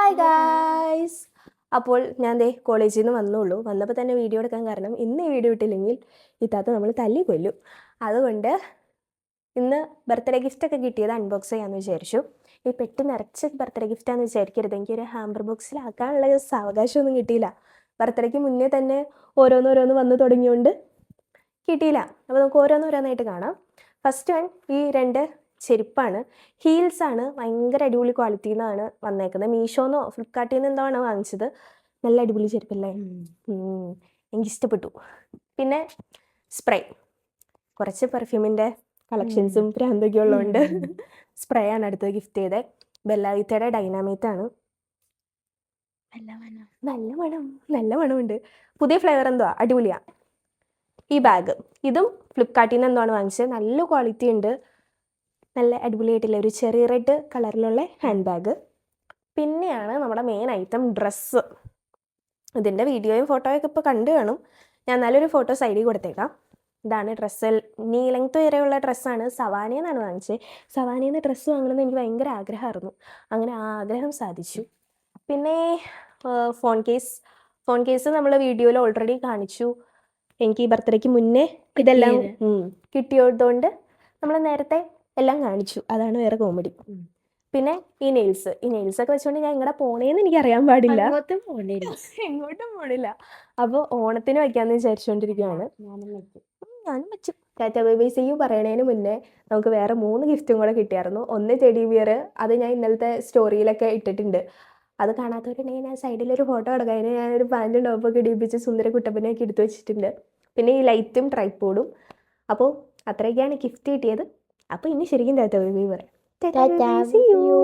Hi guys. അപ്പോൾ ഞാൻ കോളേജിൽ നിന്ന് വന്നപ്പോൾ തന്നെ വീഡിയോ എടുക്കാൻ കാരണം ഇന്ന് ഈ വീഡിയോ ഇട്ടില്ലെങ്കിൽ ഇത്താത്ത നമ്മൾ തല്ലി കൊല്ലും. അതുകൊണ്ട് ഇന്ന് ബർത്ത്ഡേ ഗിഫ്റ്റൊക്കെ കിട്ടിയത് അൺബോക്സ് ചെയ്യാമെന്ന് വിചാരിച്ചു. ഈ പെട്ടി നിറച്ച് ബർത്ത്ഡേ ഗിഫ്റ്റാന്ന് വിചാരിക്കരുത്. എനിക്കൊരു ഹാമ്പർ ബോക്സിലാക്കാനുള്ള അവകാശമൊന്നും കിട്ടിയില്ല. ബർത്ത്ഡേക്ക് മുന്നേ തന്നെ ഓരോന്നോരോന്ന് വന്ന് തുടങ്ങിയോണ്ട് കിട്ടിയില്ല. അപ്പോൾ നമുക്ക് ഓരോന്നോരോന്നായിട്ട് കാണാം. ഫസ്റ്റ് വൺ ഈ 2 ചെരുപ്പാണ്. ഹീൽസാണ്. ഭയങ്കര അടിപൊളി ക്വാളിറ്റിയിൽ നിന്നാണ് വന്നേക്കുന്നത്. മീഷോന്നോ ഫ്ലിപ്കാർട്ടിൽ നിന്ന് എന്താണ് വാങ്ങിച്ചത്. നല്ല അടിപൊളി ചെരുപ്പല്ലേ, എനിക്കിഷ്ടപ്പെട്ടു. പിന്നെ സ്പ്രേ, കുറച്ച് പെർഫ്യൂമിൻ്റെ കളക്ഷൻസും പ്രാന്തൊക്കെ ഉള്ളതുകൊണ്ട് സ്പ്രേ ആണ് അടുത്തത് ഗിഫ്റ്റ് ചെയ്തത്. ബെല്ലാവിത്തയുടെ ഡൈനാമൈറ്റാണ്. നല്ല മണമുണ്ട്. പുതിയ ഫ്ലേവർ എന്തുവാ, അടിപൊളിയാണ്. ഈ ബാഗ് ഇതും ഫ്ലിപ്കാർട്ടിൽ നിന്ന് എന്താണ് വാങ്ങിച്ചത്. നല്ല ക്വാളിറ്റി ഉണ്ട്, നല്ല അടിപൊളിയായിട്ടില്ല ഒരു ചെറിയ റെഡ് കളറിലുള്ള ഹാൻഡ് ബാഗ്. പിന്നെയാണ് നമ്മുടെ മെയിൻ ഐറ്റം ഡ്രസ്സ്. ഇതിൻ്റെ വീഡിയോയും ഫോട്ടോയൊക്കെ ഇപ്പോൾ കണ്ടു കാണും. ഞാൻ നല്ലൊരു ഫോട്ടോ സൈഡിൽ കൊടുത്തേക്കാം. ഇതാണ് ഡ്രസ്സ്. നീ ലെങ്ത് വരെയുള്ള ഡ്രസ്സാണ്. സവാനയിൽ നിന്നാണ് വാങ്ങിച്ചത്. സവാനയിൽ നിന്ന് ഡ്രസ്സ് വാങ്ങണമെന്ന് എനിക്ക് ഭയങ്കര ആഗ്രഹമായിരുന്നു. അങ്ങനെ ആ ആഗ്രഹം സാധിച്ചു. പിന്നെ ഫോൺ കേസ് നമ്മൾ വീഡിയോയിൽ ഓൾറെഡി കാണിച്ചു. എനിക്ക് ഈ ബർത്ത്ഡേക്ക് മുന്നേ ഇതെല്ലാം കിട്ടിയതുകൊണ്ട് നമ്മൾ നേരത്തെ എല്ലാം കാണിച്ചു. അതാണ് വേറെ കോമഡി. പിന്നെ ഈ നെയിൽസൊക്കെ വെച്ചുകൊണ്ട് ഞാൻ എങ്ങനെ പോണേന്ന് എനിക്ക് അറിയാൻ പാടില്ല. എങ്ങോട്ടും പോണില്ല. അപ്പോൾ ഓണത്തിന് വയ്ക്കാമെന്ന് വിചാരിച്ചുകൊണ്ടിരിക്കുകയാണ്. ഞാനും വെച്ചു. Tata bye bye see you പറയണതിന് മുന്നേ നമുക്ക് വേറെ 3 ഗിഫ്റ്റും കൂടെ കിട്ടിയായിരുന്നു. ഒന്ന് ടെഡി ബിയർ, അത് ഞാൻ ഇന്നലത്തെ സ്റ്റോറിയിലൊക്കെ ഇട്ടിട്ടുണ്ട്. അത് കാണാത്തവരുണ്ടെങ്കിൽ ഞാൻ സൈഡിലൊരു ഫോട്ടോ എടുക്കാം. അതിന് ഞാനൊരു പാൻറ്റും ടോപ്പൊക്കെ ഇടിപ്പിച്ച് സുന്ദര കുട്ടപ്പനെയൊക്കെ എടുത്ത് വെച്ചിട്ടുണ്ട്. പിന്നെ ഈ ലൈറ്റും ട്രൈപ്പോഡും. അപ്പോൾ അത്രയൊക്കെയാണ് ഗിഫ്റ്റ് കിട്ടിയത്. അപ്പോൾ ഇനി ശരിക്കും ടാറ്റ ബൈ ബൈ പറയാം. Tata bye bye, see U.